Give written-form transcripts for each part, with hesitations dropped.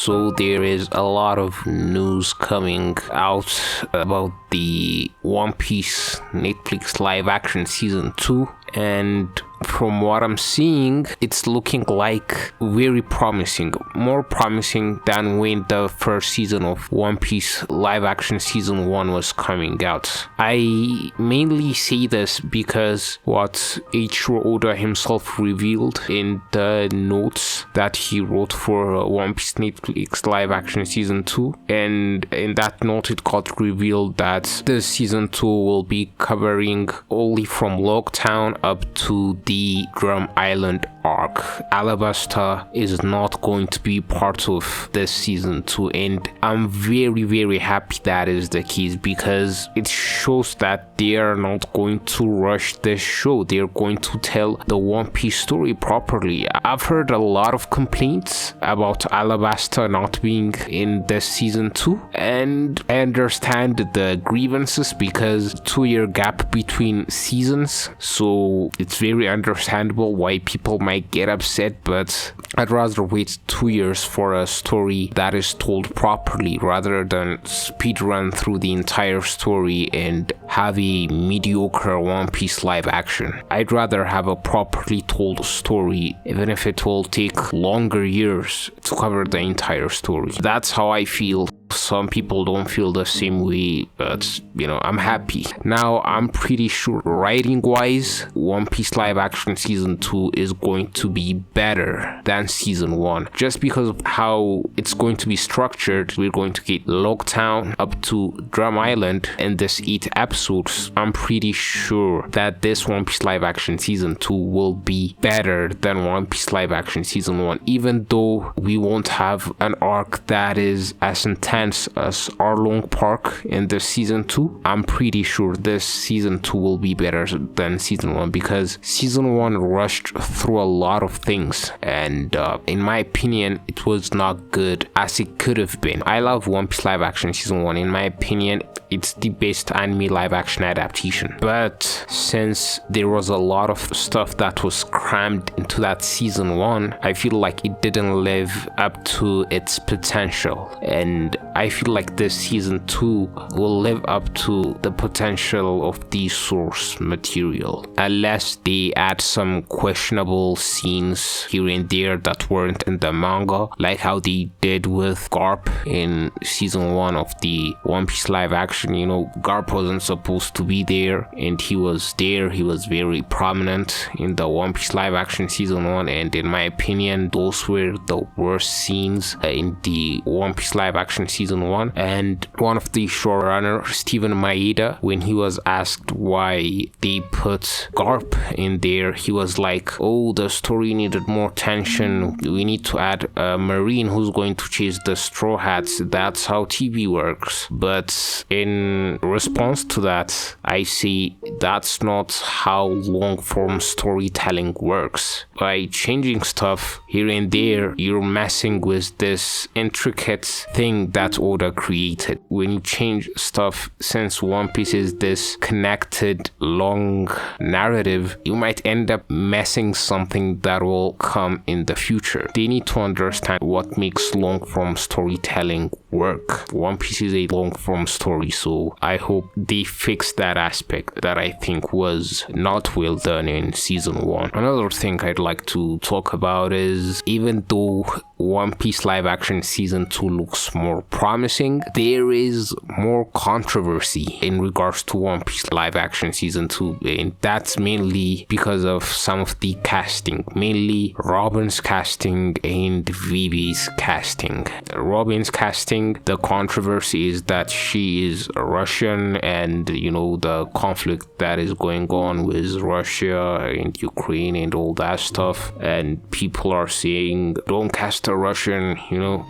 So there is a lot of news coming out about the One Piece Netflix live action season 2, and from what I'm seeing, it's looking like very promising, more promising than when the first season of One Piece live action season 1 was coming out. I mainly say this because what Eiichiro Oda himself revealed in the notes that he wrote for One Piece Netflix live action season 2, and in that note it got revealed that the season 2 will be covering only from Logtown up to the Drum Island arc. Alabasta is not going to be part of this season 2, and I'm very happy that is the case, because it shows that they are not going to rush this show. They're going to tell the One Piece story properly. I've heard a lot of complaints about Alabasta not being in this season 2, and I understand the grievances because 2-year gap between seasons, so it's very understandable why people might get upset, but I'd rather wait 2 years for a story that is told properly rather than speedrun through the entire story and have a mediocre One Piece live action. I'd rather have a properly told story, even if it will take longer years to cover the entire story. That's how I feel. Some people don't feel the same way, but I'm happy. Now, I'm pretty sure writing wise, One Piece live action season 2 is going to be better than season 1, just because of how it's going to be structured. We're going to get Logtown up to Drum Island in this 8 episodes. I'm pretty sure that this One Piece live action season 2 will be better than One Piece live action season 1, even though we won't have an arc that is as intense as Arlong Park in the season 2. I'm pretty sure this season 2 will be better than season 1, because season 1 rushed through a lot of things, and in my opinion it was not good as it could have been. I love One Piece live action season 1. In my opinion, it's the best anime live action adaptation, but since there was a lot of stuff that was crammed into that season 1, I feel like it didn't live up to its potential, and I feel like this season 2 will live up to the potential of the source material, unless they add some questionable scenes here and there that weren't in the manga, like how they did with Garp in season 1 of the One Piece live action. Garp wasn't supposed to be there, and he was there. He was very prominent in the One Piece live action season 1, and in my opinion those were the worst scenes in the One Piece live action season 1. And one of the showrunner, Steven Maeda, when he was asked why they put Garp in there, he was like, oh, the story needed more tension, we need to add a marine who's going to chase the straw hats, that's how TV works. But in response to that, I say that's not how long form storytelling works. By changing stuff here and there, you're messing with this intricate thing that Oda created. When you change stuff, since One Piece is this connected long narrative, you might end up messing something that will come in the future. They need to understand what makes long form storytelling work. One Piece is a long form story, so I hope they fix that aspect that I think was not well done in season 1. Another thing I'd like to talk about is, even though One Piece live action season 2 looks more promising, there is more controversy in regards to One Piece live action season 2, and that's mainly because of some of the casting, mainly Robin's casting and Vivi's casting. Robin's casting, the controversy is that she is Russian, and the conflict that is going on with Russia and Ukraine and all that stuff, and people are saying don't cast a Russian,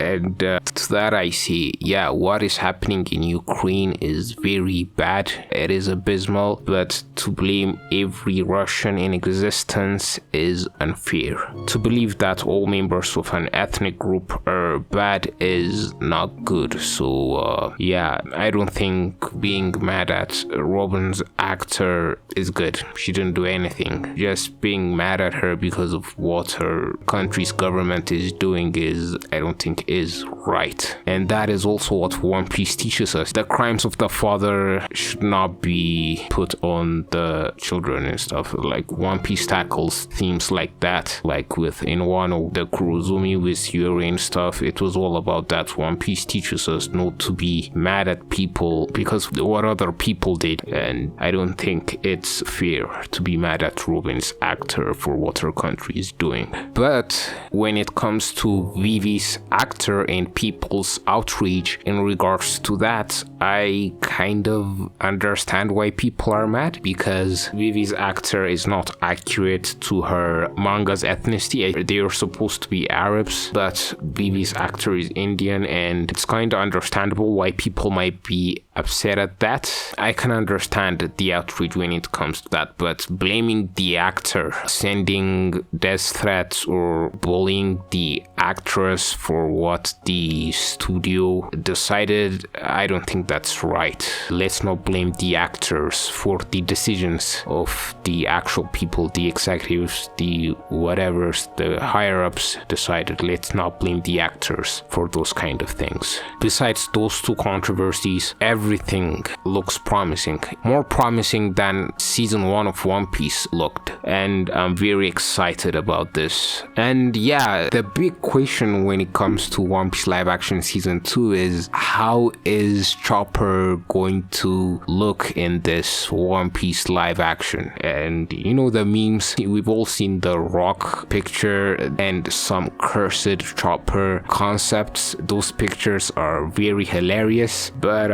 and to that I say, yeah, what is happening in Ukraine is very bad, it is abysmal, but to blame every Russian in existence is unfair. To believe that all members of an ethnic group are bad is not good. So yeah, I don't think being mad at Robin's actor is good. She didn't do anything. Just being mad at her because of what her country's government is doing is, I don't think, is right. And that is also what One Piece teaches us. The crimes of the father should not be put on the children and stuff. Like One Piece tackles themes like that, like with in Wano, the Kurozumi with Yuri and stuff. It was all about that. One Piece teaches us not to be mad at people because of what other people did, and I don't think it's fair to be mad at Robin's actor for what her country is doing. But when it comes to Vivi's actor and people's outrage in regards to that, I kind of understand why people are mad, because Vivi's actor is not accurate to her manga's ethnicity. They are supposed to be Arabs, but Vivi's actor is Indian, and it's kind of understandable why people might be upset at that. I can understand the outrage when it comes to that, but blaming the actor, sending death threats or bullying the actress for what the studio decided, I don't think that's right. Let's not blame the actors for the decisions of the actual people, the executives, the whatevers, the higher ups decided. Let's not blame the actors for those kind of things. Besides those two controversies, everything looks promising, more promising than season 1 of One Piece looked, and I'm very excited about this. And yeah, the big question when it comes to One Piece live action season 2 is, how is Chopper going to look in this One Piece live action? And you know the memes, we've all seen the Rock picture and some cursed Chopper concepts. Those pictures are very hilarious, but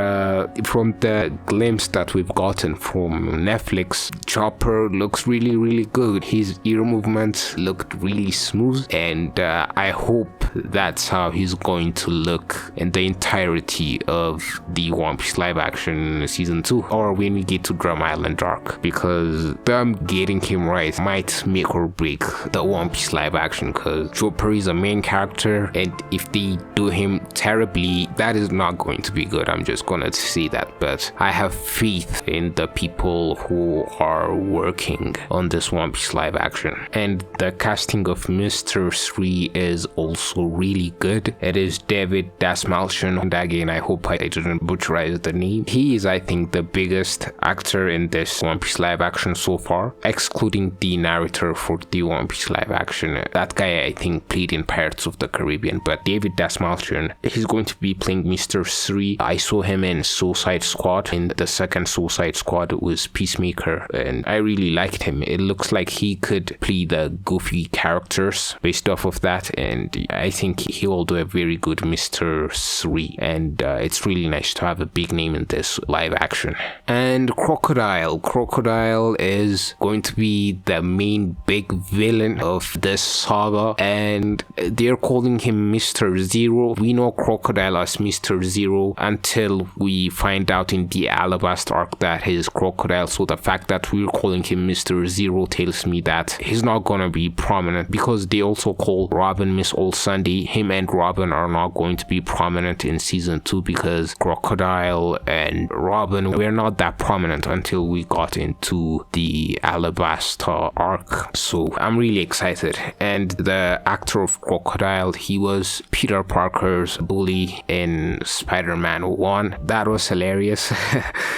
from the glimpse that we've gotten from Netflix, Chopper looks really good. His ear movements looked really smooth, and I hope that's how he's going to look in the entirety of the One Piece live action season 2, or when we get to Drum Island arc, because them getting him right might make or break the One Piece live action, because Chopper is a main character, and if they do him terribly, that is not going to be good. I'm just gonna say that, but I have faith in the people who are working on this One Piece live action. And the casting of Mr. 3 is also really good. It is David Dasmalchian, and again, I hope I didn't butcherize the name. He is, I think, the biggest actor in this One Piece live action so far, excluding the narrator for the One Piece live action. That guy, I think, played in Pirates of the Caribbean, but David Dasmalchian, he's going to be playing Mr. 3. I saw him in Suicide Squad. In the second Suicide Squad was Peacemaker, and I really liked him. It looks like he could play the goofy characters based off of that, and I think he will do a very good Mr. 3, and it's really nice to have a big name in this live action. And Crocodile is going to be the main big villain of this saga, and they're calling him Mr. Zero. We know Crocodile as Mr. Zero until we find out in the Alabasta arc that he's Crocodile, so the fact that we're calling him Mr. Zero tells me that he's not gonna be prominent, because they also call Robin Miss Old Sunday. Him and Robin are not going to be prominent in season 2 because Crocodile and Robin were not that prominent until we got into the Alabasta arc. So I'm really excited. And the actor of Crocodile, he was Peter Parker's bully in Spider-Man 1. That was hilarious.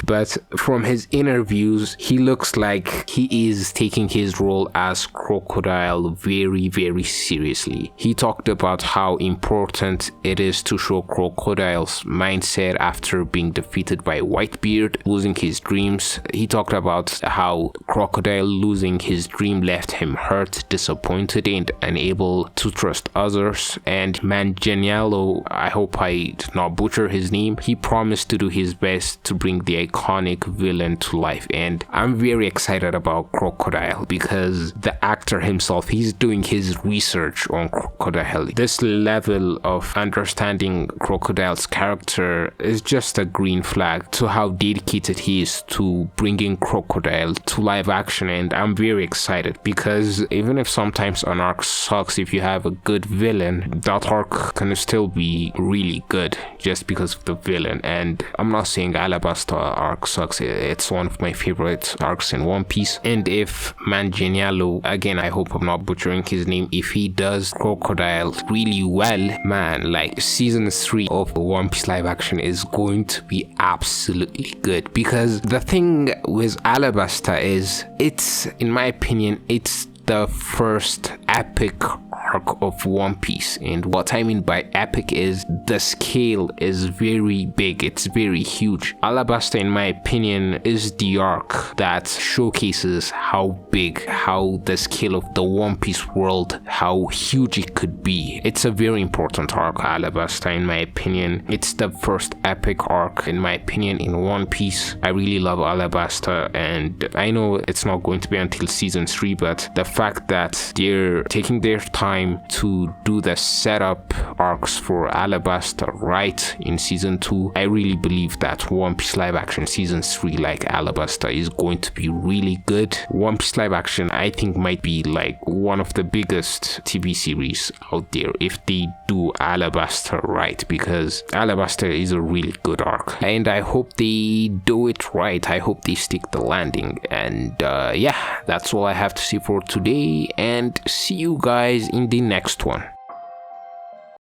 But from his interviews, he looks like he is taking his role as Crocodile very seriously. He talked about how important it is to show Crocodile's mindset after being defeated by Whitebeard, losing his dreams. He talked about how Crocodile losing his dream left him hurt, disappointed, and unable to trust others. And Manganiello, I hope I did not butcher his name, he promised to do his best to bring the iconic villain to life. And I'm very excited about Crocodile because the actor himself, he's doing his research on Crocodile. This level of understanding Crocodile's character is just a green flag to how dedicated he is to bringing Crocodile to live action. And I'm very excited because even if sometimes an arc sucks, if you have a good villain, that arc can still be really really good just because of the villain. And I'm not saying Alabasta arc sucks, it's one of my favorite arcs in One Piece. And if Manganiello, again, I hope I'm not butchering his name, if he does Crocodile really well, man, like season 3 of One Piece live action is going to be absolutely good. Because the thing with Alabasta is, it's, in my opinion, it's the first epic arc of One Piece. And what I mean by epic is the scale is very big, it's very huge. Alabasta, in my opinion, is the arc that showcases how big, how the scale of the One Piece world, how huge it could be. It's a very important arc, Alabasta, in my opinion. It's the first epic arc, in my opinion, in One Piece. I really love Alabasta, and I know it's not going to be until season 3, but the fact that they're taking their time to do the setup arcs for Alabasta right in season 2, I really believe that One Piece live action season 3 like Alabasta is going to be really good. One Piece live action, I think, might be like one of the biggest TV series out there if they do Alabasta right, because Alabasta is a really good arc, and I hope they do it right. I hope they stick the landing. And yeah, that's all I have to say for today, and see you guys in the next one.